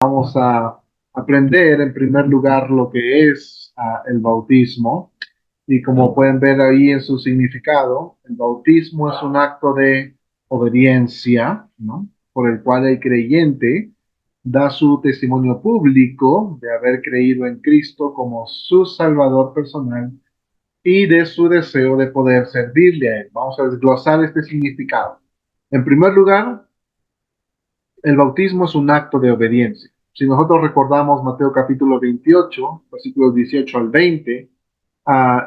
Vamos a aprender en primer lugar lo que es el bautismo. Y como pueden ver ahí en su significado, el bautismo es un acto de obediencia, ¿no? Por el cual el creyente da su testimonio público de haber creído en Cristo como su Salvador personal y de su deseo de poder servirle a Él. Vamos a desglosar este significado. En primer lugar, el bautismo es un acto de obediencia. Si nosotros recordamos Mateo capítulo 28, versículos 18 al 20,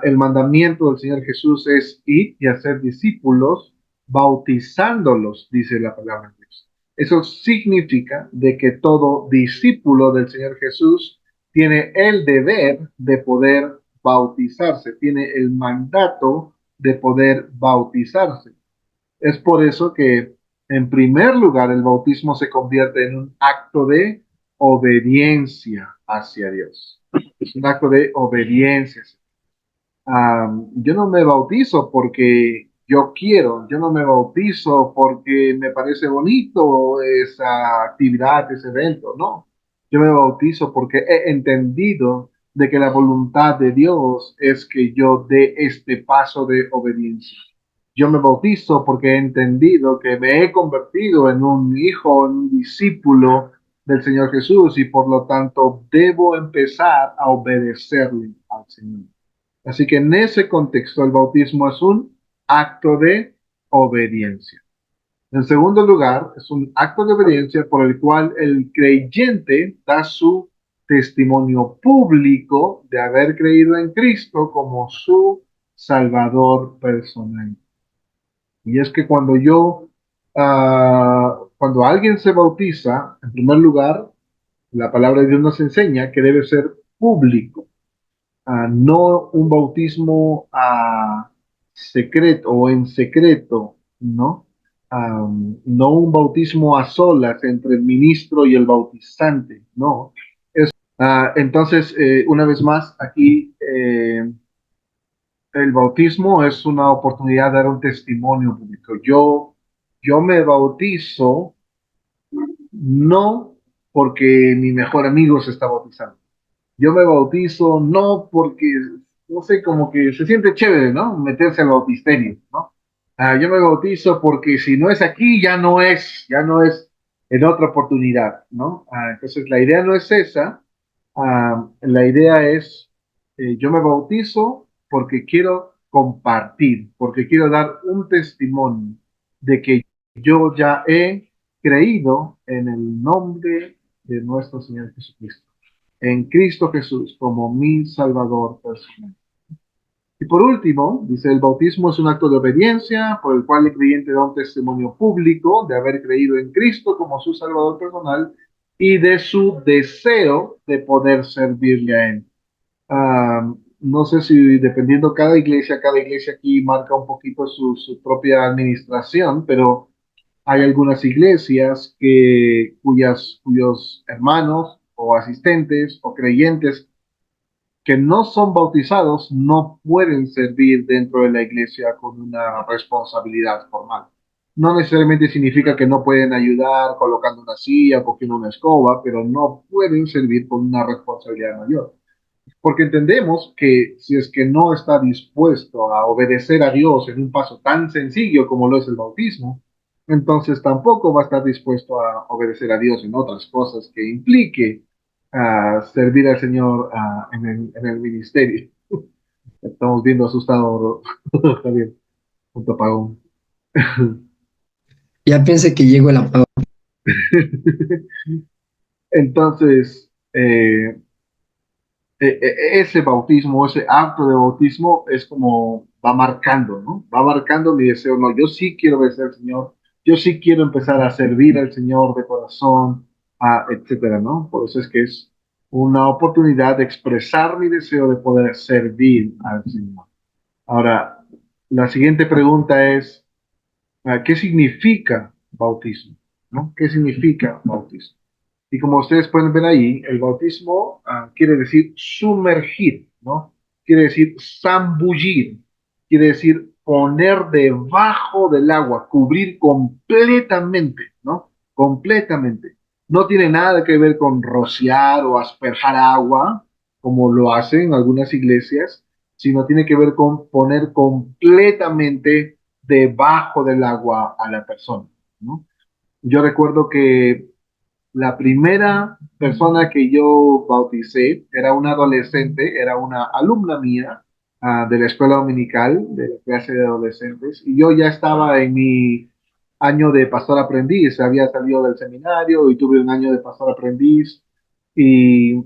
el mandamiento del Señor Jesús es ir y hacer discípulos, bautizándolos, dice la palabra de Dios. Eso significa de que todo discípulo del Señor Jesús tiene el deber de poder bautizarse, tiene el mandato de poder bautizarse. Es por eso que, en primer lugar, el bautismo se convierte en un acto de obediencia hacia Dios. Es un acto de obediencia. Yo no me bautizo porque yo quiero, yo no me bautizo porque me parece bonito esa actividad, ese evento, no. Yo me bautizo porque he entendido de que la voluntad de Dios es que yo dé este paso de obediencia. Yo me bautizo porque he entendido que me he convertido en un hijo, en un discípulo del Señor Jesús y por lo tanto debo empezar a obedecerle al Señor. Así que en ese contexto el bautismo es un acto de obediencia. En segundo lugar, es un acto de obediencia por el cual el creyente da su testimonio público de haber creído en Cristo como su Salvador personal. Y es que cuando alguien se bautiza, en primer lugar, la palabra de Dios nos enseña que debe ser público, no un bautismo secreto o en secreto, ¿no? No un bautismo a solas entre el ministro y el bautizante, no. Entonces, una vez más, aquí el bautismo es una oportunidad de dar un testimonio público. Yo me bautizo no porque mi mejor amigo se está bautizando. Yo me bautizo no porque, no sé, como que se siente chévere, ¿no? Meterse al bautisterio, ¿no? Yo me bautizo porque si no es aquí, ya no es en otra oportunidad, ¿no? Entonces la idea no es esa. La idea es, yo me bautizo porque quiero compartir, porque quiero dar un testimonio de que yo ya he creído en el nombre de nuestro Señor Jesucristo, en Cristo Jesús como mi Salvador personal. Y por último, dice, el bautismo es un acto de obediencia por el cual el creyente da un testimonio público de haber creído en Cristo como su Salvador personal y de su deseo de poder servirle a Él. No sé si dependiendo cada iglesia aquí marca un poquito su propia administración, pero hay algunas iglesias cuyos hermanos o asistentes o creyentes que no son bautizados no pueden servir dentro de la iglesia con una responsabilidad formal. No necesariamente significa que no pueden ayudar colocando una silla, cogiendo una escoba, pero no pueden servir con una responsabilidad mayor. Porque entendemos que si es que no está dispuesto a obedecer a Dios en un paso tan sencillo como lo es el bautismo, entonces tampoco va a estar dispuesto a obedecer a Dios en otras cosas que implique servir al Señor en el ministerio. Estamos viendo asustado, Javier, punto apagón. Ya pensé que llegó el apagón. Entonces, ese bautismo, ese acto de bautismo es como va marcando, ¿no? Va marcando mi deseo, no, yo sí quiero obedecer al Señor, yo sí quiero empezar a servir al Señor de corazón, etcétera, ¿no? Por eso es que es una oportunidad de expresar mi deseo de poder servir al Señor. Ahora, la siguiente pregunta es, ¿qué significa bautismo? ¿No? ¿Qué significa bautismo? Y como ustedes pueden ver ahí, el bautismo quiere decir sumergir, ¿no? Quiere decir zambullir, quiere decir poner debajo del agua, cubrir completamente, ¿no? Completamente. No tiene nada que ver con rociar o asperjar agua, como lo hacen algunas iglesias, sino tiene que ver con poner completamente debajo del agua a la persona, ¿no? Yo recuerdo que la primera persona que yo bauticé era una adolescente, era una alumna mía de la escuela dominical, de la clase de adolescentes, y yo ya estaba en mi año de pastor aprendiz, había salido del seminario y tuve un año de pastor aprendiz, y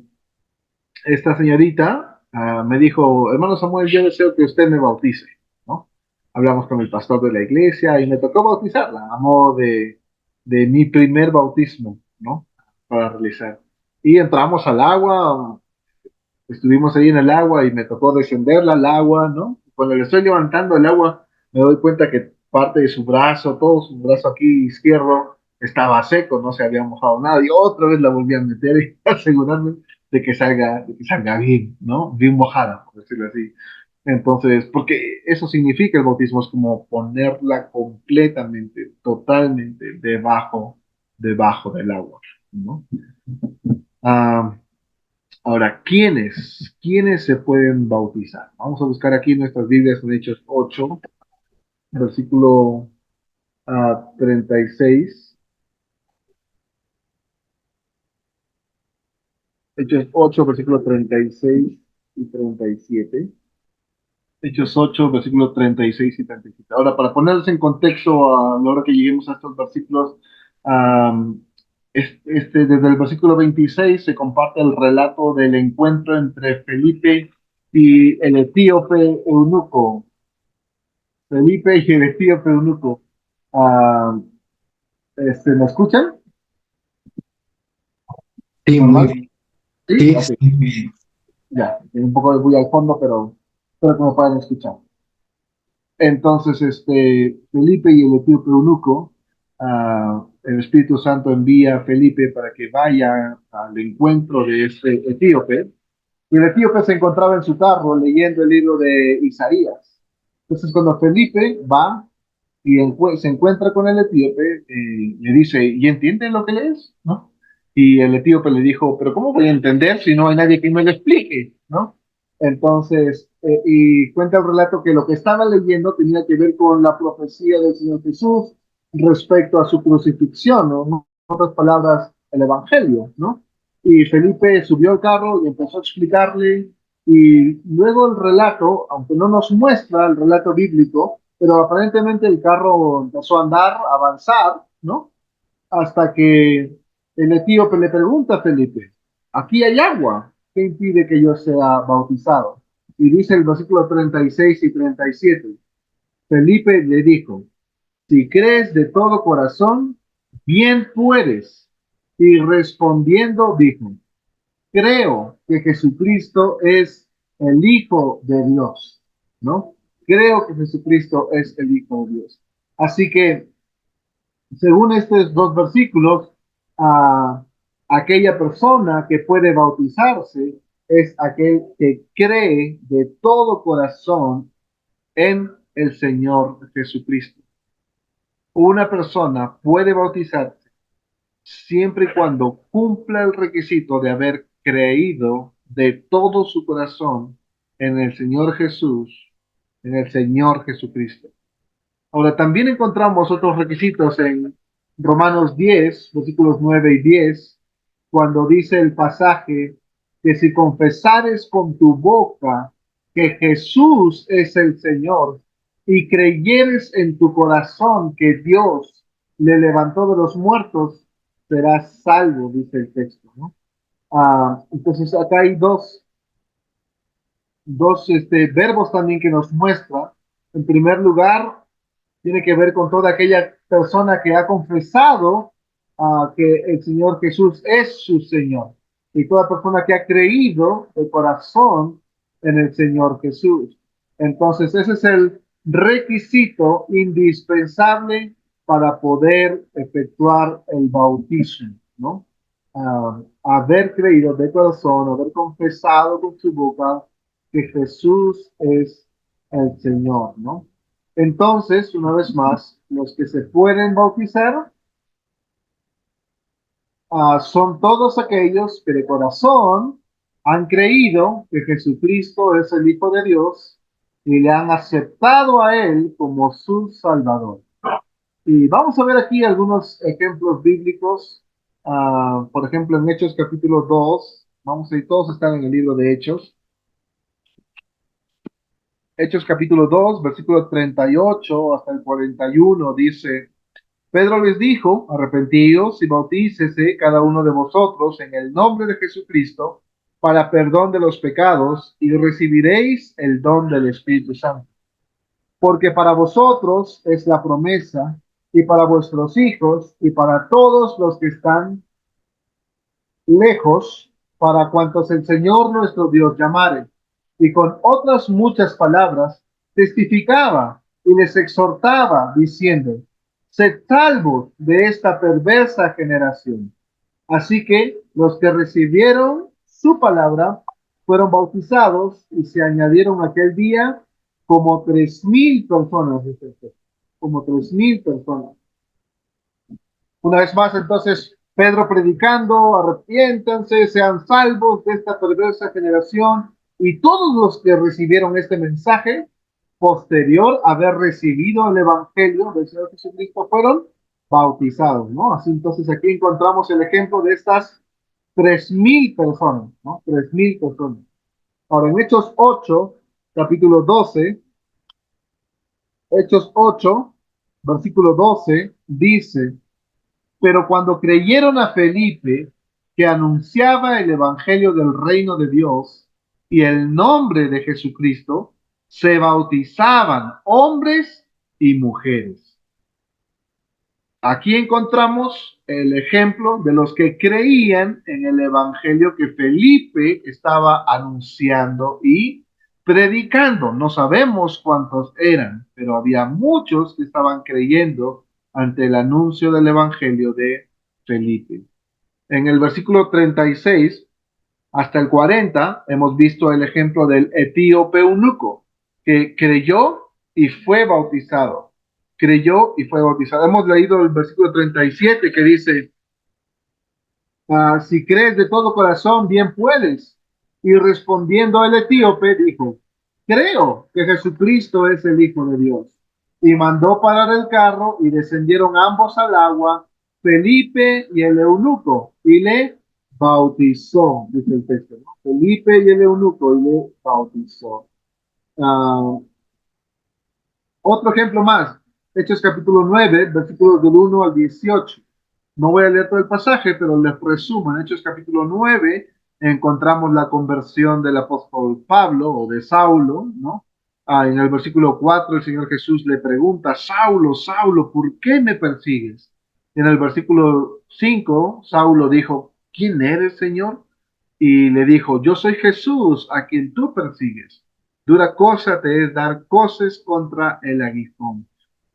esta señorita me dijo, hermano Samuel, yo deseo que usted me bautice, ¿no? Hablamos con el pastor de la iglesia y me tocó bautizarla a modo de mi primer bautismo, ¿no? Para realizar. Y entramos al agua, estuvimos ahí en el agua y me tocó descenderla al agua, ¿no? Cuando le estoy levantando el agua, me doy cuenta que parte de su brazo, todo su brazo aquí izquierdo, estaba seco, no se había mojado nada. Y otra vez la volví a meter y asegurarme de que salga bien, ¿no? Bien mojada, por decirlo así. Entonces, porque eso significa el bautismo, es como ponerla completamente, totalmente debajo del agua, ¿no? Ah, Ahora, ¿quiénes se pueden bautizar? Vamos a buscar aquí en nuestras Biblias en Hechos 8, versículo 36. Hechos 8, versículo 36 y 37. Hechos 8, versículo 36 y 37. Ahora, para ponerlos en contexto, a la hora que lleguemos a estos versículos, am, desde el versículo 26 se comparte el relato del encuentro entre Felipe y el etíope eunuco. Felipe y el etíope eunuco. Ah, ¿Me escuchan? Sí, muy ¿Normal? bien. Sí, Sí, ok. sí, muy bien. Ya, un poco de bulla al fondo, pero espero que me puedan escuchar. Entonces, Felipe y el etíope eunuco, el Espíritu Santo envía a Felipe para que vaya al encuentro de este etíope. Y el etíope se encontraba en su carro leyendo el libro de Isaías. Entonces, cuando Felipe va y se encuentra con el etíope, le dice, ¿y entienden lo que lees? ¿No? Y el etíope le dijo, pero ¿cómo voy a entender si no hay nadie que me lo explique? ¿No? Entonces, y cuenta el relato que lo que estaba leyendo tenía que ver con la profecía del Señor Jesús respecto a su crucifixión, ¿no? En otras palabras, el Evangelio, ¿no? Y Felipe subió al carro y empezó a explicarle, y luego el relato, aunque no nos muestra el relato bíblico, pero aparentemente el carro empezó a andar, a avanzar, ¿no? Hasta que el etíope le pregunta a Felipe, aquí hay agua, ¿qué impide que yo sea bautizado? Y dice el versículo 36 y 37, Felipe le dijo, si crees de todo corazón, bien puedes. Y respondiendo dijo, creo que Jesucristo es el Hijo de Dios, ¿no? Creo que Jesucristo es el Hijo de Dios. Así que, según estos dos versículos, a aquella persona que puede bautizarse es aquel que cree de todo corazón en el Señor Jesucristo. Una persona puede bautizarse siempre y cuando cumpla el requisito de haber creído de todo su corazón en el Señor Jesús, en el Señor Jesucristo. Ahora, también encontramos otros requisitos en Romanos 10, versículos 9 y 10, cuando dice el pasaje que si confesares con tu boca que Jesús es el Señor y creyeres en tu corazón que Dios le levantó de los muertos, serás salvo, dice el texto, ¿no? Entonces acá hay dos verbos también que nos muestra. En primer lugar, tiene que ver con toda aquella persona que ha confesado que el Señor Jesús es su Señor. Y toda persona que ha creído de corazón en el Señor Jesús. Entonces, ese es el requisito indispensable para poder efectuar el bautismo, ¿no? Haber creído de corazón, haber confesado con su boca que Jesús es el Señor, ¿no? Entonces, una vez más, los que se pueden bautizar son todos aquellos que de corazón han creído que Jesucristo es el Hijo de Dios y le han aceptado a Él como su Salvador. Y vamos a ver aquí algunos ejemplos bíblicos. Por ejemplo, en Hechos capítulo 2, vamos a ir, todos están en el libro de Hechos. Hechos capítulo 2, versículo 38 hasta el 41 dice: Pedro les dijo, arrepentíos y bautícese cada uno de vosotros en el nombre de Jesucristo para perdón de los pecados y recibiréis el don del Espíritu Santo. Porque para vosotros es la promesa y para vuestros hijos y para todos los que están lejos, para cuantos el Señor nuestro Dios llamare. Y con otras muchas palabras testificaba y les exhortaba diciendo: sed salvos de esta perversa generación. Así que los que recibieron su palabra fueron bautizados y se añadieron aquel día como 3,000 personas, como 3,000 personas. Una vez más, entonces, Pedro predicando: arrepiéntanse, sean salvos de esta perversa generación. Y todos los que recibieron este mensaje, posterior a haber recibido el Evangelio del Señor Jesucristo, fueron bautizados, ¿no? Así entonces aquí encontramos el ejemplo de estas 3,000 personas, ¿no? 3,000 personas. Ahora, en Hechos 8, capítulo 12, Hechos 8, versículo 12, dice: pero cuando creyeron a Felipe, que anunciaba el evangelio del reino de Dios y el nombre de Jesucristo, se bautizaban hombres y mujeres. Aquí encontramos el ejemplo de los que creían en el evangelio que Felipe estaba anunciando y predicando. No sabemos cuántos eran, pero había muchos que estaban creyendo ante el anuncio del evangelio de Felipe. En el versículo 36 hasta el 40 hemos visto el ejemplo del etíope eunuco, que creyó y fue bautizado. Creyó y fue bautizado. Hemos leído el versículo 37 que dice: si crees de todo corazón, bien puedes. Y respondiendo el etíope, dijo: creo que Jesucristo es el Hijo de Dios. Y mandó parar el carro y descendieron ambos al agua, Felipe y el eunuco, y le bautizó, dice el texto, ¿no? Felipe y el eunuco, y le bautizó. Uh, Otro ejemplo más, Hechos capítulo 9, versículos del 1 al 18. No voy a leer todo el pasaje, pero les resumo. En Hechos capítulo 9 encontramos la conversión del apóstol Pablo o de Saulo, ¿no? En el versículo 4 el Señor Jesús le pregunta: Saulo, Saulo, ¿por qué me persigues? En el versículo 5 Saulo dijo: ¿quién eres, Señor? Y le dijo: yo soy Jesús, a quien tú persigues. Dura cosa te es dar coces contra el aguijón.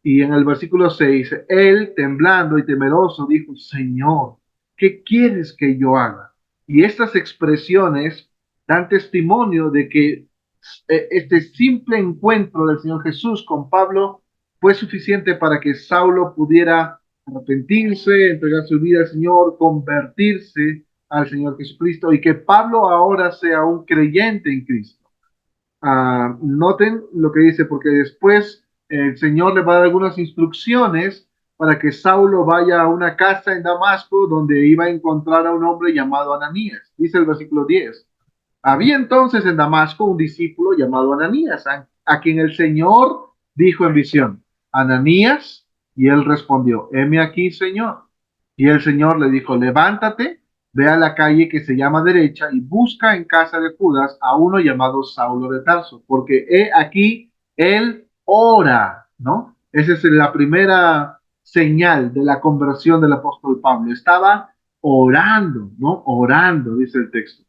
Y en el versículo 6, él, temblando y temeroso, dijo: Señor, ¿qué quieres que yo haga? Y estas expresiones dan testimonio de que este simple encuentro del Señor Jesús con Pablo fue suficiente para que Saulo pudiera arrepentirse, entregar su vida al Señor, convertirse al Señor Jesucristo, y que Pablo ahora sea un creyente en Cristo. Noten lo que dice, porque después el Señor le va a dar algunas instrucciones para que Saulo vaya a una casa en Damasco donde iba a encontrar a un hombre llamado Ananías. Dice el versículo 10. Había entonces en Damasco un discípulo llamado Ananías, a quien el Señor dijo en visión: Ananías, y él respondió: heme aquí, Señor. Y el Señor le dijo: levántate, ve a la calle que se llama derecha y busca en casa de Judas a uno llamado Saulo de Tarso, porque he aquí, él ora, ¿no? Esa es la primera señal de la conversión del apóstol Pablo. Estaba orando, ¿no? Orando, dice el texto.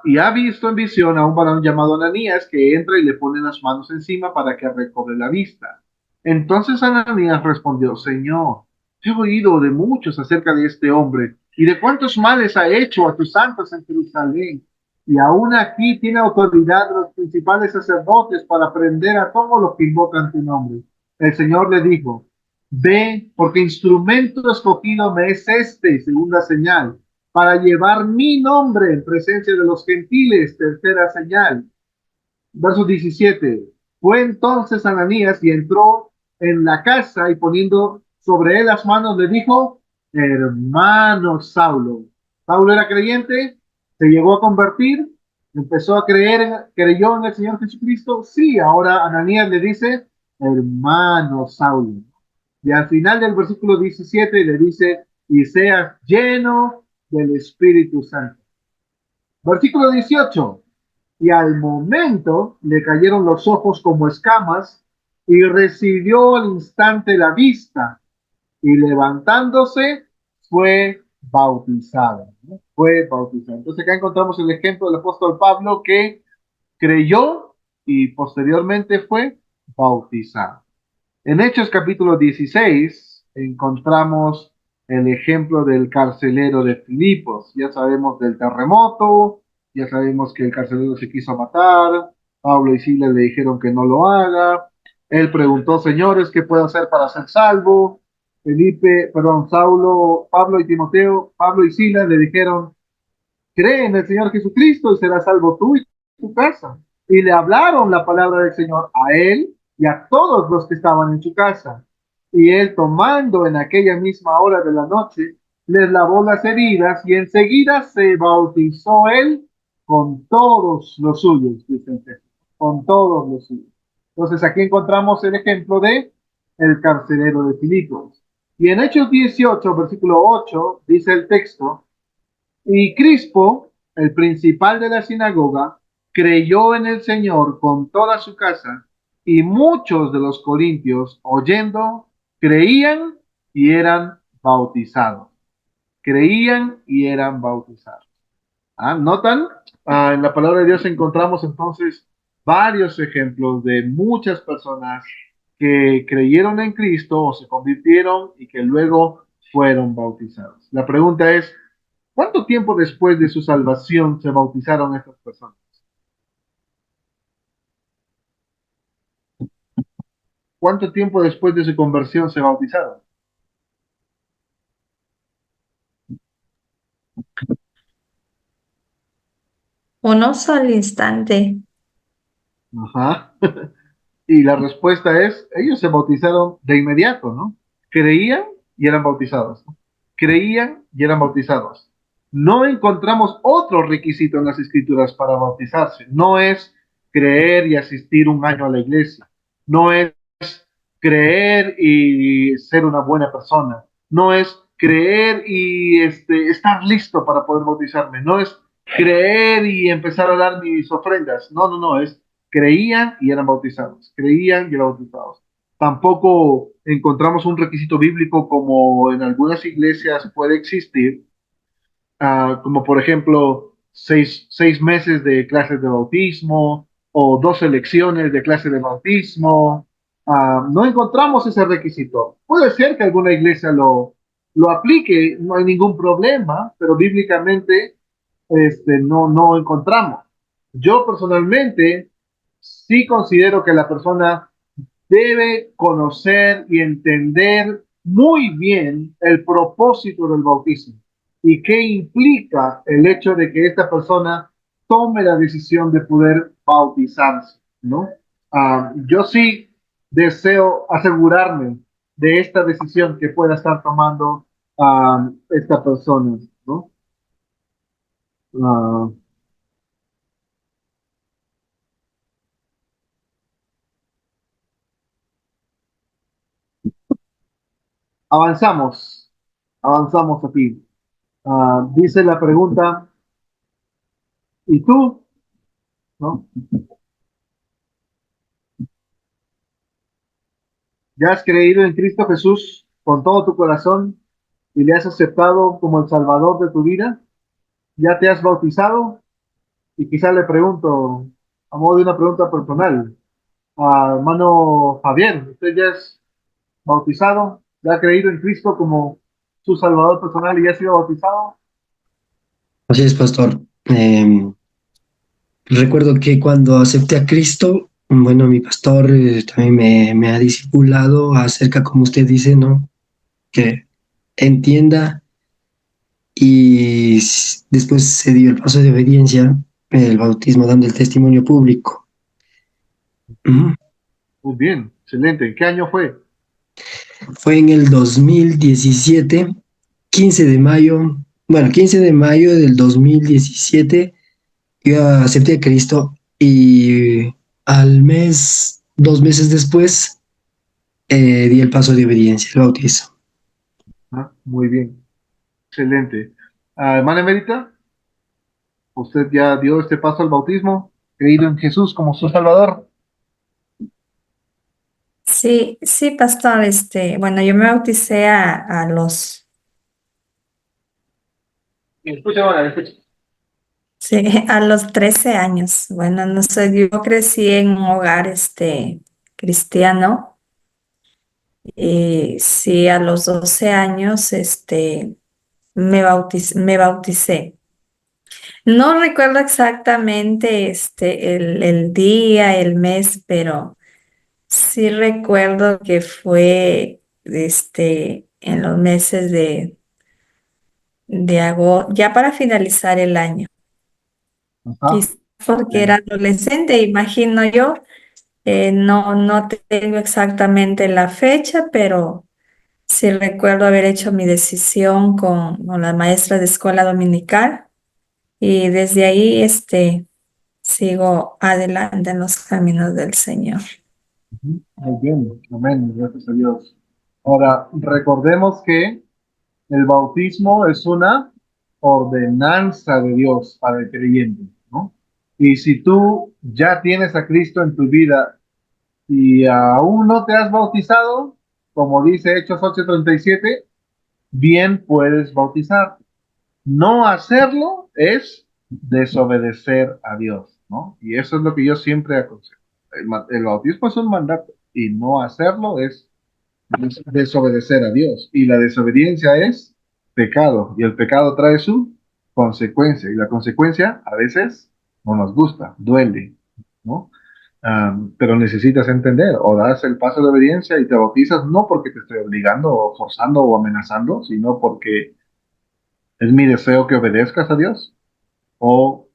Y ha visto en visión a un varón llamado Ananías que entra y le pone las manos encima para que recobre la vista. Entonces Ananías respondió: Señor, he oído de muchos acerca de este hombre y de cuántos males ha hecho a tus santos en Jerusalén. Y aún aquí tiene autoridad de los principales sacerdotes para prender a todos los que invocan tu nombre. El Señor le dijo: B, porque instrumento escogido me es este, segunda señal, para llevar mi nombre en presencia de los gentiles, tercera señal. Verso 17. Fue entonces Ananías y entró en la casa y poniendo sobre él las manos le dijo, hermano Saulo. Saulo era creyente, se llegó a convertir, empezó a creer, creyó en el Señor Jesucristo. Sí, ahora Ananías le dice, hermano Saulo. Y al final del versículo 17 le dice, y seas lleno del Espíritu Santo. Versículo 18. Y al momento le cayeron los ojos como escamas y recibió al instante la vista y levantándose fue bautizado, ¿no? Fue bautizado. Entonces acá encontramos el ejemplo del apóstol Pablo que creyó y posteriormente fue bautizado. En Hechos capítulo 16 encontramos el ejemplo del carcelero de Filipos. Ya sabemos del terremoto, ya sabemos que el carcelero se quiso matar, Pablo y Silas le dijeron que no lo haga. Él preguntó, señores, ¿qué puedo hacer para ser salvo? Pablo y Timoteo, Pablo y Silas le dijeron, cree en el Señor Jesucristo y serás salvo tú y tu casa. Y le hablaron la palabra del Señor a él y a todos los que estaban en su casa. Y él, tomando en aquella misma hora de la noche, les lavó las heridas y enseguida se bautizó él con todos los suyos, dicen, con todos los suyos. Entonces aquí encontramos el ejemplo de el carcelero de Filipos. Y en Hechos 18, versículo 8, dice el texto, y Crispo, el principal de la sinagoga, creyó en el Señor con toda su casa, y muchos de los corintios, oyendo, creían y eran bautizados. Creían y eran bautizados. ¿Notan? En la palabra de Dios encontramos entonces varios ejemplos de muchas personas que creyeron en Cristo o se convirtieron y que luego fueron bautizados. La pregunta es, ¿cuánto tiempo después de su salvación se bautizaron estas personas? ¿Cuánto tiempo después de su conversión se bautizaron? Unos al instante. Ajá. Y la respuesta es, ellos se bautizaron de inmediato, ¿no? Creían y eran bautizados, ¿no? Creían y eran bautizados. No encontramos otro requisito en las escrituras para bautizarse. No es creer y asistir un año a la iglesia. No es creer y ser una buena persona. No es creer y estar listo para poder bautizarme. No es creer y empezar a dar mis ofrendas. No, no, no. Es creían y eran bautizados. Creían y eran bautizados. Tampoco encontramos un requisito bíblico como en algunas iglesias puede existir, como por ejemplo seis meses de clases de bautismo o 2 lecciones de clase de bautismo. No encontramos ese requisito. Puede ser que alguna iglesia lo aplique, no hay ningún problema, pero bíblicamente no encontramos. Yo personalmente sí considero que la persona debe conocer y entender muy bien el propósito del bautismo y qué implica el hecho de que esta persona tome la decisión de poder bautizarse, ¿no? Yo sí deseo asegurarme de esta decisión que pueda estar tomando esta persona, ¿no? Ah, avanzamos, avanzamos aquí. Dice la pregunta, ¿y tú? ¿No? ¿Ya has creído en Cristo Jesús con todo tu corazón y le has aceptado como el Salvador de tu vida? ¿Ya te has bautizado? Y quizás le pregunto, a modo de una pregunta personal, a hermano Javier, ¿usted ya es bautizado? ¿Ya ha creído en Cristo como su Salvador personal y ya ha sido bautizado? Así es, pastor. Recuerdo que cuando acepté a Cristo, Bueno, mi pastor también me ha discipulado acerca, como usted dice, ¿no? Que entienda y después se dio el paso de obediencia, el bautismo dando el testimonio público. Ujú. Muy bien, excelente. ¿En qué año fue? Fue en el 2017, 15 de mayo, bueno, 15 de mayo del 2017, yo acepté a Cristo y al mes, 2 meses después, di el paso de obediencia, el bautizo. Ah, muy bien, excelente. Hermana Emérita, ¿usted ya dio este paso al bautismo? ¿Creído en Jesús como su Salvador? Sí, sí, pastor, bueno, yo me bauticé a los, Escucha, hermana, escucha. sí, a los 13 años. Bueno, no sé, yo crecí en un hogar, cristiano, y sí, a los 12 años, me bauticé. No recuerdo exactamente, el día, el mes, pero sí recuerdo que fue, en los meses de agosto, ya para finalizar el año. Ajá. Quizás porque era Bien. adolescente, imagino yo. No tengo exactamente la fecha, pero sí recuerdo haber hecho mi decisión con la maestra de escuela dominical y desde ahí, sigo adelante en los caminos del Señor. Ujú. Muy bien, amén, gracias a Dios. Ahora, recordemos que el bautismo es una ordenanza de Dios para el creyente, ¿no? Y si tú ya tienes a Cristo en tu vida y aún no te has bautizado, como dice Hechos 8:37, bien puedes bautizar. No hacerlo es desobedecer a Dios, ¿no? Y eso es lo que yo siempre aconsejo. El bautismo es un mandato y no hacerlo es desobedecer a Dios. Y la desobediencia es pecado. Y el pecado trae su consecuencia. Y la consecuencia a veces no nos gusta, duele, ¿no? Pero necesitas entender, o das el paso de obediencia y te bautizas no porque te estoy obligando o forzando o amenazando, sino porque es mi deseo que obedezcas a Dios o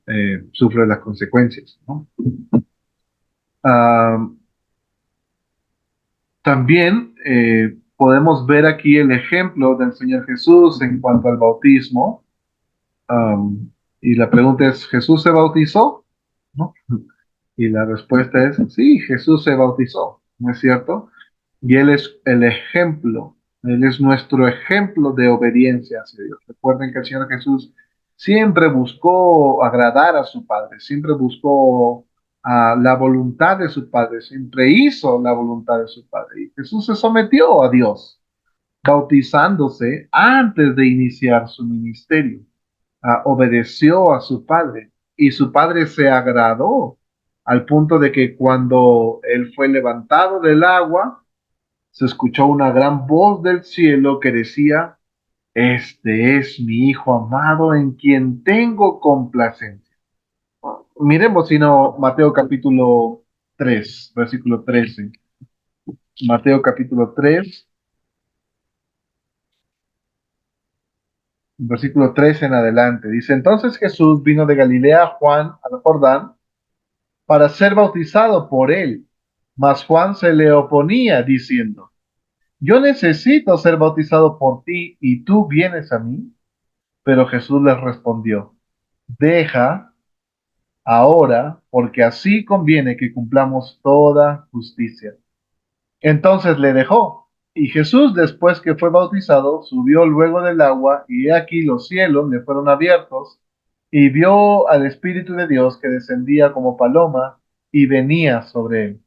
sufres las consecuencias, ¿no? Um, También podemos ver aquí el ejemplo del Señor Jesús en cuanto al bautismo. Um, y la pregunta es, ¿Jesús se bautizó? ¿No? Y la respuesta es, sí, Jesús se bautizó, ¿no es cierto? Y Él es el ejemplo, Él es nuestro ejemplo de obediencia hacia Dios. Recuerden que el Señor Jesús siempre buscó agradar a su Padre, siempre buscó la voluntad de su Padre, siempre hizo la voluntad de su Padre. Y Jesús se sometió a Dios, bautizándose antes de iniciar su ministerio. Obedeció a su Padre y su Padre se agradó al punto de que cuando Él fue levantado del agua, se escuchó una gran voz del cielo que decía, este es mi Hijo amado en quien tengo complacencia. Miremos si no Mateo capítulo 3 versículo 13. Mateo capítulo 3 versículo 13 en adelante. Dice, entonces Jesús vino de Galilea a Juan al Jordán para ser bautizado por él. Mas Juan se le oponía diciendo, yo necesito ser bautizado por ti y tú vienes a mí. Pero Jesús les respondió, deja ahora, porque así conviene que cumplamos toda justicia. Entonces le dejó. Y Jesús, después que fue bautizado, subió luego del agua, y he aquí los cielos le fueron abiertos, y vio al Espíritu de Dios que descendía como paloma y venía sobre él.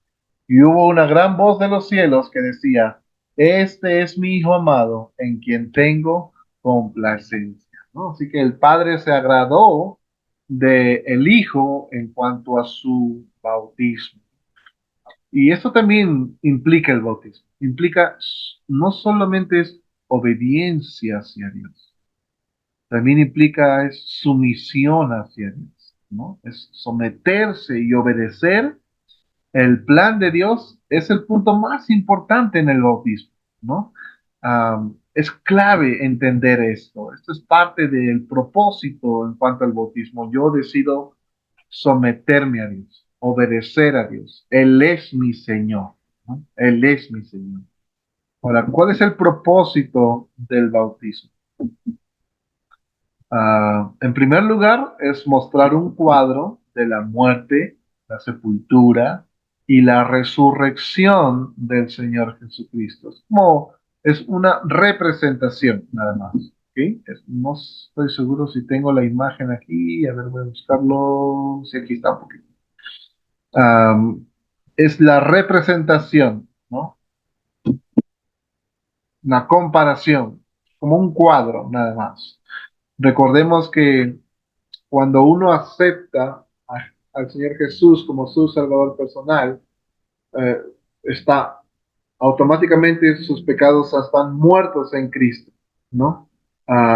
Y hubo una gran voz de los cielos que decía, este es mi Hijo amado, en quien tengo complacencia, ¿no? Así que el Padre se agradó de el Hijo en cuanto a su bautismo. Y esto también implica el bautismo. Implica no solamente es obediencia hacia Dios, también implica es sumisión hacia Dios, ¿no? Es someterse y obedecer El plan de Dios es el punto más importante en el bautismo, ¿no? Es clave entender esto. Esto es parte del propósito en cuanto al bautismo. Yo decido someterme a Dios, obedecer a Dios. Él es mi Señor, ¿no? Él es mi Señor. Ahora, ¿cuál es el propósito del bautismo? En primer lugar, es mostrar un cuadro de la muerte, la sepultura y la resurrección del Señor Jesucristo. Es una representación, nada más. ¿Ok? No estoy seguro si tengo la imagen aquí. A ver, voy a buscarlo. Sí, aquí está un poquito. Es la representación, ¿no? La comparación, como un cuadro, nada más. Recordemos que cuando uno acepta al Señor Jesús como su Salvador personal, eh, está automáticamente sus pecados están muertos en Cristo, ¿no?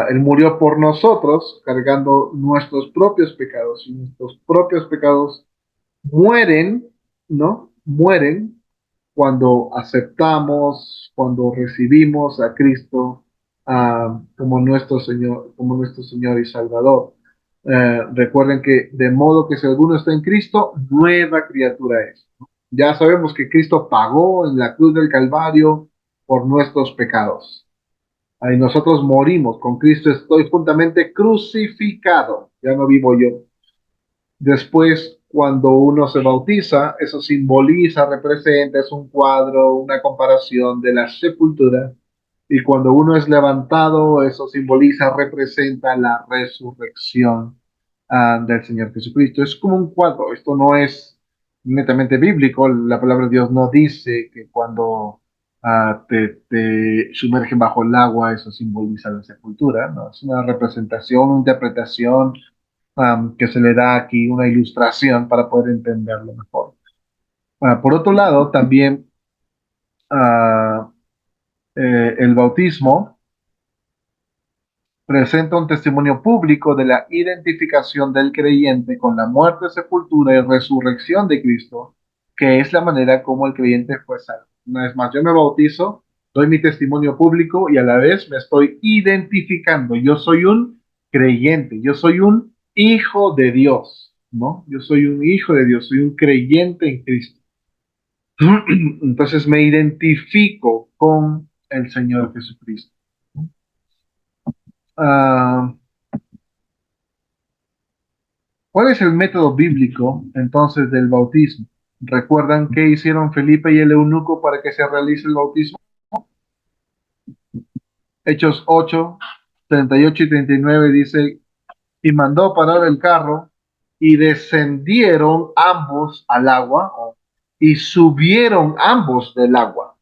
Él murió por nosotros, cargando nuestros propios pecados, y nuestros propios pecados mueren, ¿no? Mueren cuando aceptamos, cuando recibimos a Cristo como nuestro Señor y Salvador. Recuerden que de modo que si alguno está en Cristo, nueva criatura es. Ya sabemos que Cristo pagó en la cruz del Calvario por nuestros pecados. Y nosotros morimos con Cristo, estoy juntamente crucificado. Ya no vivo yo. Después, cuando uno se bautiza, eso simboliza, representa, es un cuadro, una comparación de la sepultura. Y cuando uno es levantado, eso simboliza, representa la resurrección del Señor Jesucristo. Es como un cuadro, esto no es netamente bíblico, la palabra de Dios no dice que cuando te sumergen bajo el agua, eso simboliza la sepultura, ¿no? Es una representación, una interpretación que se le da aquí una ilustración para poder entenderlo mejor. Por otro lado, también ah, el bautismo presenta un testimonio público de la identificación del creyente con la muerte, sepultura y resurrección de Cristo, que es la manera como el creyente fue salvo. Una vez más, yo me bautizo, doy mi testimonio público y a la vez me estoy identificando. Yo soy un creyente, yo soy un hijo de Dios, ¿no? Yo soy un hijo de Dios, soy un creyente en Cristo. Entonces me identifico con el Señor Jesucristo. Ah, ¿Cuál es el método bíblico entonces del bautismo? ¿Recuerdan qué hicieron Felipe y el eunuco para que se realice el bautismo? Hechos 8, 38 y 39 dice, y mandó parar el carro y descendieron ambos al agua y subieron ambos del agua.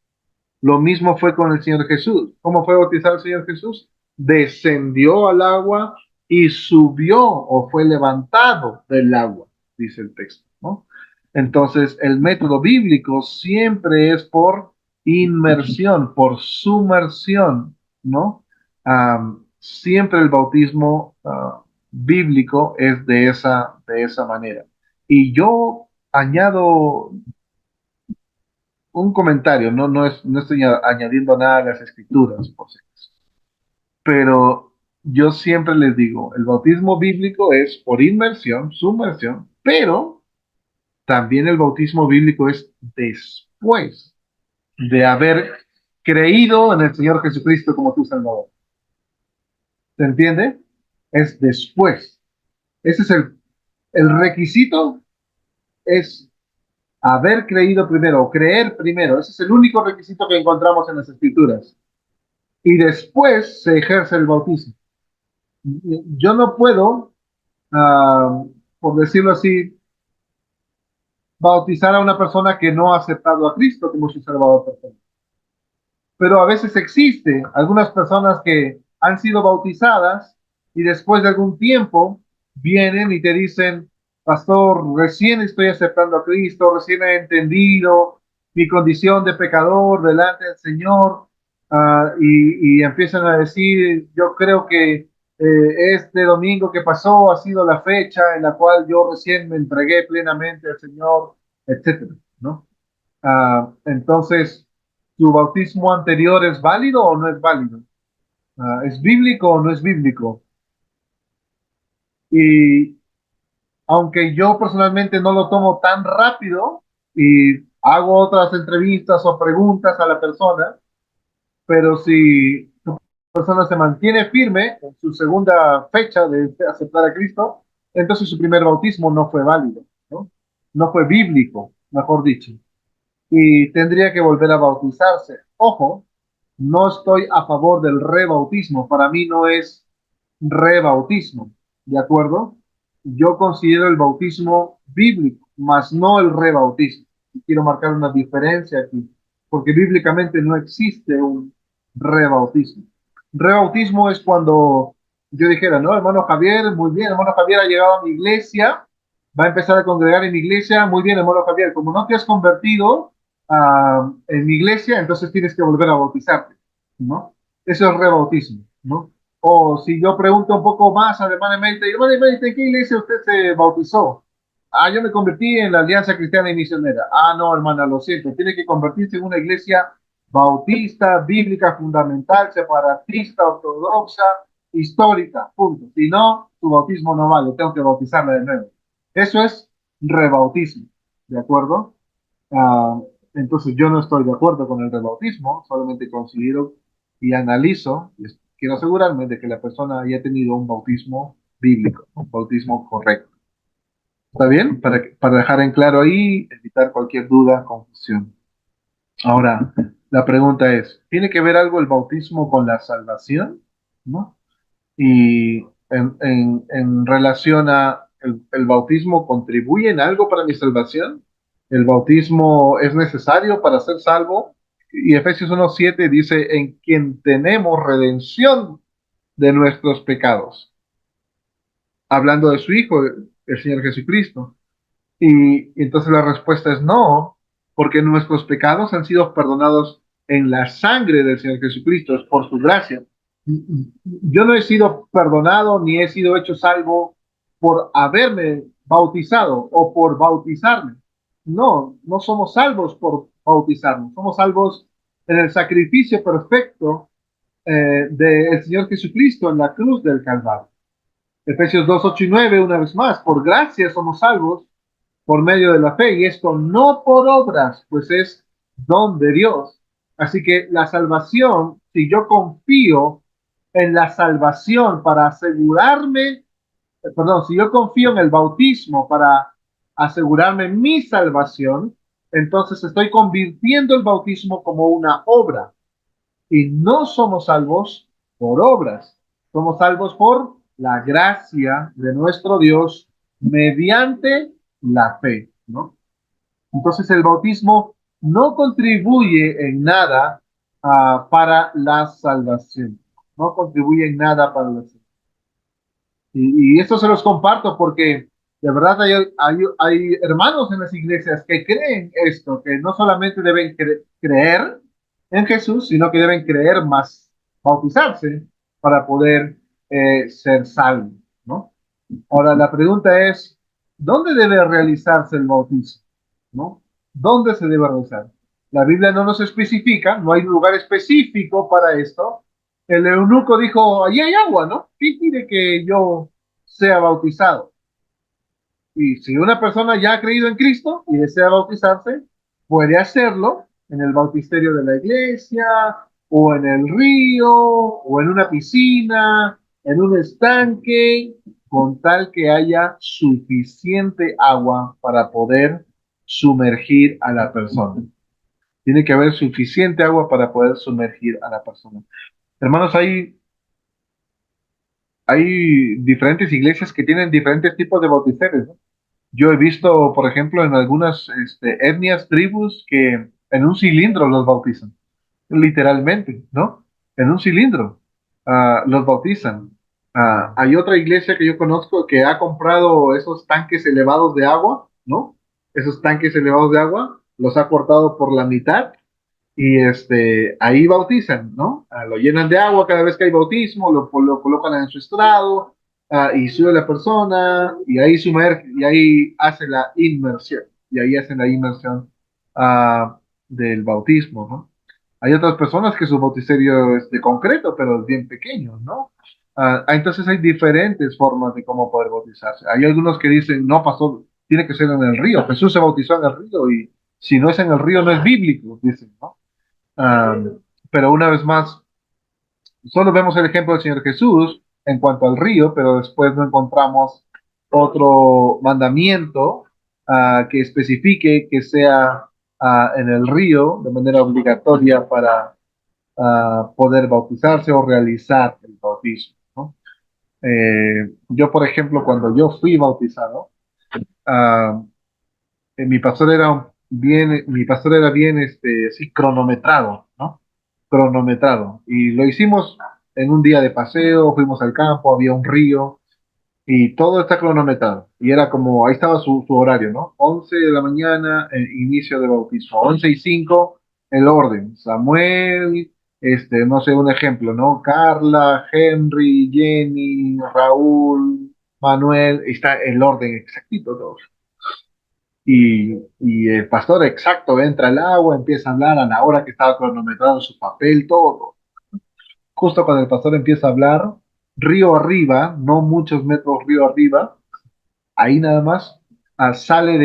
Lo mismo fue con el Señor Jesús. ¿Cómo fue bautizado el Señor Jesús? Descendió al agua y subió o fue levantado del agua, dice el texto, ¿no? Entonces, el método bíblico siempre es por inmersión, por sumersión, ¿no? Siempre el bautismo bíblico es de esa manera. Y yo añado un comentario, no estoy añadiendo nada a las escrituras, por si acaso. Pero yo siempre les digo, el bautismo bíblico es por inmersión, sumersión, pero también el bautismo bíblico es después de haber creído en el Señor Jesucristo como tu Salvador. ¿Se entiende? Es después. Ese es el requisito, es haber creído primero, o creer primero. Ese es el único requisito que encontramos en las escrituras. Y después se ejerce el bautismo. Yo no puedo, ah, por decirlo así, bautizar a una persona que no ha aceptado a Cristo como su Salvador personal. Pero a veces existe algunas personas que han sido bautizadas y después de algún tiempo vienen y te dicen, pastor, recién estoy aceptando a Cristo, recién he entendido mi condición de pecador delante del Señor, y empiezan a decir, yo creo que este domingo que pasó ha sido la fecha en la cual yo recién me entregué plenamente al Señor, etcétera. ¿no? Entonces, ¿su bautismo anterior es válido o no es válido? ¿Es bíblico o no es bíblico? Y aunque yo personalmente no lo tomo tan rápido y hago otras entrevistas o preguntas a la persona, pero si la persona se mantiene firme en su segunda fecha de aceptar a Cristo, entonces su primer bautismo no fue válido, ¿no? No fue bíblico, mejor dicho, y tendría que volver a bautizarse. Ojo, no estoy a favor del rebautismo, para mí no es rebautismo, ¿de acuerdo? Yo considero el bautismo bíblico, más no el rebautismo. Y quiero marcar una diferencia aquí, porque bíblicamente no existe un rebautismo. Rebautismo es cuando yo dijera, no, hermano Javier, muy bien, hermano Javier ha llegado a mi iglesia, va a empezar a congregar en mi iglesia, muy bien, hermano Javier, como no te has convertido en mi iglesia, entonces tienes que volver a bautizarte, ¿no? Eso es rebautismo, ¿no? O si yo pregunto un poco más al hermano Emerita, hermano Emerita, ¿en qué iglesia usted se bautizó? Yo me convertí en la Alianza Cristiana y Misionera. No, hermana, lo siento, tiene que convertirse en una iglesia bautista, bíblica, fundamental, separatista, ortodoxa, histórica, punto. Si no, su bautismo no vale, tengo que bautizarla de nuevo. Eso es rebautismo, ¿de acuerdo? Ah, entonces yo no estoy de acuerdo con el rebautismo, solamente considero y analizo, y quiero asegurarme de que la persona haya tenido un bautismo bíblico, un bautismo correcto. ¿Está bien? Para dejar en claro ahí, evitar cualquier duda, confusión. Ahora, la pregunta es, ¿tiene que ver algo el bautismo con la salvación? ¿No? Y en relación a el bautismo, ¿contribuye en algo para mi salvación? ¿El bautismo es necesario para ser salvo? Y Efesios 1:7 dice, en quien tenemos redención de nuestros pecados, hablando de su Hijo, el Señor Jesucristo. Y entonces la respuesta es no, porque nuestros pecados han sido perdonados en la sangre del Señor Jesucristo, es por su gracia. Yo no he sido perdonado ni he sido hecho salvo por haberme bautizado o por bautizarme. No, no somos salvos por bautizarnos, somos salvos en el sacrificio perfecto del Señor Jesucristo en la cruz del Calvario. Efesios 2:8 y 9, una vez más, por gracia somos salvos por medio de la fe, y esto no por obras, pues es don de Dios. Así que la salvación, si yo confío en la salvación para asegurarme, perdón, si yo confío en el bautismo para asegurarme mi salvación, entonces estoy convirtiendo el bautismo como una obra. Y no somos salvos por obras, somos salvos por la gracia de nuestro Dios mediante la fe, ¿no? Entonces el bautismo no contribuye en nada para la salvación, no contribuye en nada para la salvación. Y esto se los comparto porque de verdad hay hermanos en las iglesias que creen esto, que no solamente deben creer en Jesús, sino que deben creer más, bautizarse para poder ser salvos, ¿no? Ahora, la pregunta es, ¿dónde debe realizarse el bautismo? ¿No? ¿Dónde se debe realizar? La Biblia no nos especifica, no hay un lugar específico para esto. El eunuco dijo, allí hay agua, ¿no? ¿Qué quiere que yo sea bautizado? Y si una persona ya ha creído en Cristo y desea bautizarse, puede hacerlo en el bautisterio de la iglesia, o en el río, o en una piscina, en un estanque, con tal que haya suficiente agua para poder sumergir a la persona. Tiene que haber suficiente agua para poder sumergir a la persona. Hermanos, hay diferentes iglesias que tienen diferentes tipos de bautisterios, ¿no? Yo he visto, por ejemplo, en algunas etnias, tribus, que en un cilindro los bautizan, literalmente, ¿no? En un cilindro los bautizan. Hay otra iglesia que yo conozco que ha comprado esos tanques elevados de agua, ¿no? Esos tanques elevados de agua, los ha cortado por la mitad y ahí bautizan, ¿no? Lo llenan de agua cada vez que hay bautismo, lo colocan en su estrado, y sube la persona y ahí sumerge y ahí hace la inmersión y ahí hacen la inmersión del bautismo, ¿no? Hay otras personas que su bautisterio es de concreto, pero es bien pequeño, ¿no? Entonces hay diferentes formas de cómo poder bautizarse. Hay algunos que dicen, no, pastor, tiene que ser en el río. Jesús se bautizó en el río y si no es en el río no es bíblico, dicen, ¿no? Ah, pero una vez más, solo vemos el ejemplo del Señor Jesús en cuanto al río, pero después no encontramos otro mandamiento que especifique que sea en el río de manera obligatoria para poder bautizarse o realizar el bautismo, ¿no? Yo, por ejemplo, cuando yo fui bautizado, ah, mi pastor era bien, sí, cronometrado, ¿no? Cronometrado. Y lo hicimos en un día de paseo, fuimos al campo, había un río y todo está cronometrado. Y era como, ahí estaba su horario, ¿no? 11 de la mañana, inicio de bautismo. 11:05, el orden. Samuel, no sé, un ejemplo, ¿no? Carla, Henry, Jenny, Raúl, Manuel, está el orden exactito todo. Y el pastor exacto entra al agua, empieza a hablar a la hora que estaba cronometrado su papel, todo. Justo cuando el pastor empieza a hablar, río arriba, no muchos metros río arriba, ahí nada más, salen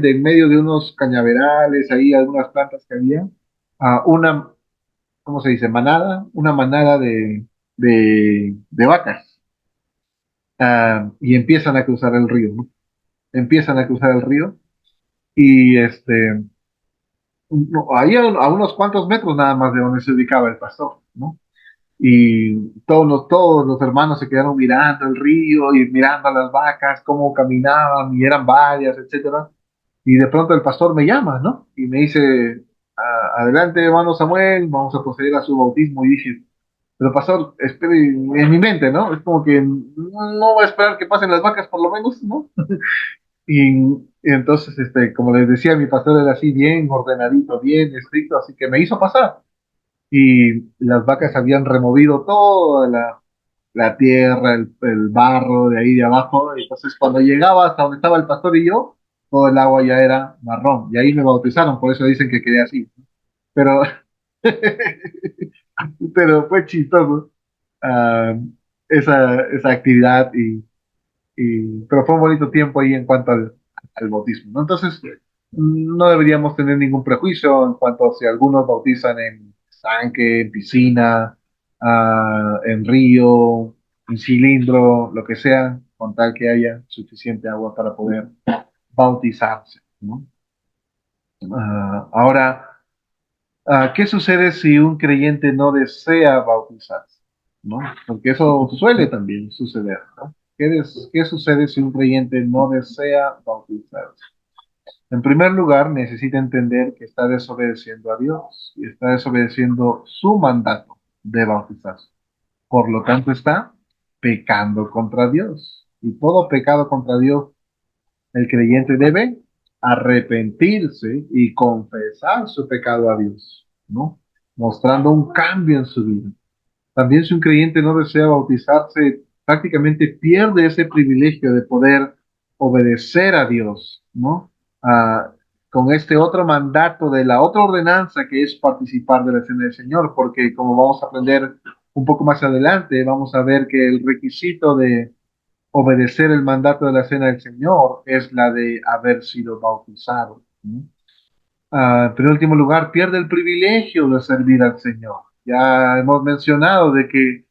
de en medio de unos cañaverales, ahí algunas plantas que había, una, ¿cómo se dice? Manada, una manada de vacas. Y empiezan a cruzar el río, ¿no? Empiezan a cruzar el río y no, ahí a unos cuantos metros nada más de donde se ubicaba el pastor, ¿no? Y todos los hermanos se quedaron mirando el río y mirando a las vacas, cómo caminaban, y eran varias, etcétera. Y de pronto el pastor me llama, ¿no? Y me dice, adelante, hermano Samuel, vamos a proceder a su bautismo. Y dije, pero pastor, espere, en mi mente, ¿no? Es como que no voy a esperar que pasen las vacas, por lo menos, ¿no? Y entonces, como les decía, mi pastor era así bien ordenadito, bien estricto, así que me hizo pasar. Y las vacas habían removido toda la tierra, el barro de ahí de abajo. Entonces, cuando llegaba hasta donde estaba el pastor y yo, todo el agua ya era marrón. Y ahí me bautizaron, por eso dicen que quedé así. Pero, pero fue chistoso ah, esa actividad pero fue un bonito tiempo ahí en cuanto al bautismo, ¿no? Entonces, no deberíamos tener ningún prejuicio en cuanto a si algunos bautizan en estanque, en piscina, en río, en cilindro, lo que sea, con tal que haya suficiente agua para poder bautizarse, ¿no? Ahora, ¿qué sucede si un creyente no desea bautizarse? ¿No? Porque eso suele también suceder, ¿no? ¿Qué sucede si un creyente no desea bautizarse? En primer lugar, necesita entender que está desobedeciendo a Dios y está desobedeciendo su mandato de bautizarse. Por lo tanto, está pecando contra Dios. Y todo pecado contra Dios, el creyente debe arrepentirse y confesar su pecado a Dios, ¿no? Mostrando un cambio en su vida. También si un creyente no desea bautizarse, prácticamente pierde ese privilegio de poder obedecer a Dios, ¿no? Ah, con este otro mandato de la otra ordenanza que es participar de la cena del Señor, porque como vamos a aprender un poco más adelante, vamos a ver que el requisito de obedecer el mandato de la cena del Señor es la de haber sido bautizado, ¿no? Pero en último lugar, pierde el privilegio de servir al Señor. Ya hemos mencionado de que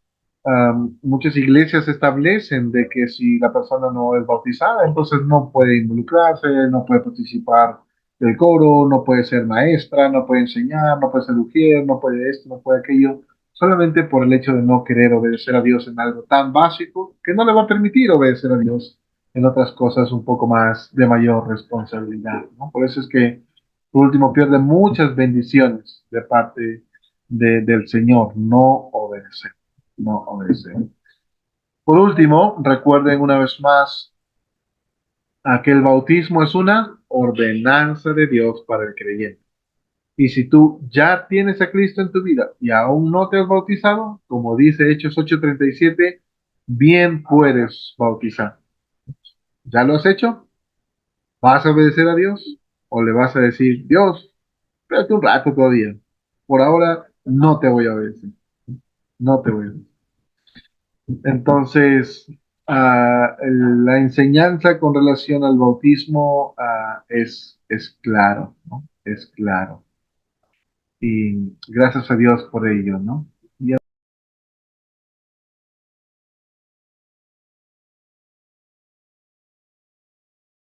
muchas iglesias establecen de que si la persona no es bautizada, entonces no puede involucrarse, no puede participar del coro, no puede ser maestra, no puede enseñar, no puede ser ujier, no puede esto, no puede aquello, solamente por el hecho de no querer obedecer a Dios en algo tan básico que no le va a permitir obedecer a Dios en otras cosas un poco más de mayor responsabilidad, ¿no? Por eso es que por último pierde muchas bendiciones de parte del Señor, no obedecer, no obedecer. Por último, recuerden una vez más que el bautismo es una ordenanza de Dios para el creyente. Y si tú ya tienes a Cristo en tu vida y aún no te has bautizado, como dice Hechos 8:37, bien puedes bautizar. ¿Ya lo has hecho? ¿Vas a obedecer a Dios? o le vas a decir, Dios, espérate un rato todavía. Por ahora no te voy a obedecer. No te voy a obedecer. Entonces, la enseñanza con relación al bautismo es claro, ¿no? Es claro. Y gracias a Dios por ello, ¿no?